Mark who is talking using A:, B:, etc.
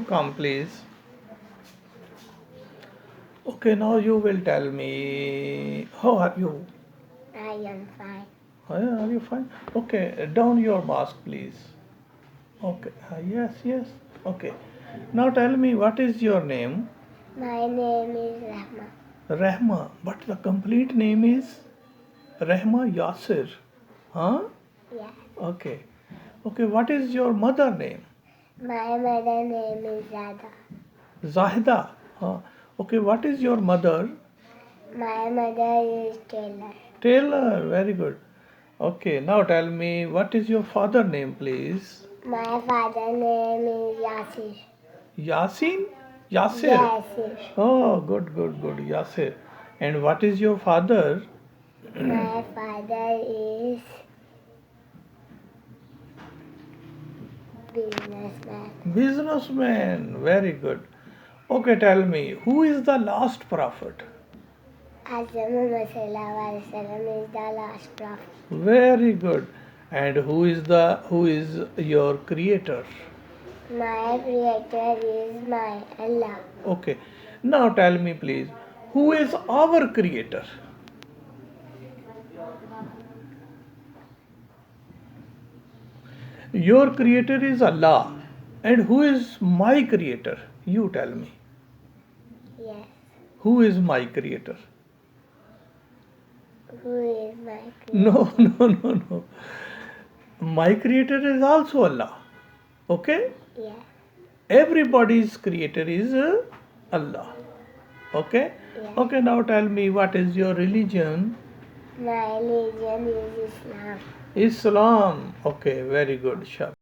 A: come, please. Okay, now you will tell me, how are you?
B: I am fine.
A: Are you fine? Okay, down your mask, please. Okay, yes. Okay. Now tell me, what is your name?
B: My name is Rehma.
A: Rehma, but the complete name is Rehma Yasir. Huh?
B: Yes.
A: Okay. Okay, what is your mother name?
B: My mother name is Zada.
A: Zahida. Huh? Okay, what is your mother?
B: My mother is Taylor.
A: Taylor, very good. Okay, now tell me, what is your father name, please?
B: My father name is Yasir.
A: Yasin? Yasir.
B: Yasir.
A: Oh, good. Yasir. And what is your father?
B: My father is businessman.
A: Businessman. Very good. Okay, tell me, who is the last prophet?
B: Hazrat Muhammad Sallallahu Alaihi Wasallam is the last prophet.
A: Very good. And who is your creator?
B: My creator is my Allah.
A: Okay. Now tell me, please, who is our creator? Your creator is Allah. And who is my creator? You tell me.
B: Yes.
A: Who is my creator?
B: Who is my creator?
A: No. My creator is also Allah. Okay?
B: Yes.
A: Everybody's creator is Allah. Okay?
B: Yes.
A: Okay, now tell me, what is your religion?
B: My religion is Islam.
A: Islam. Okay, very good. Shab.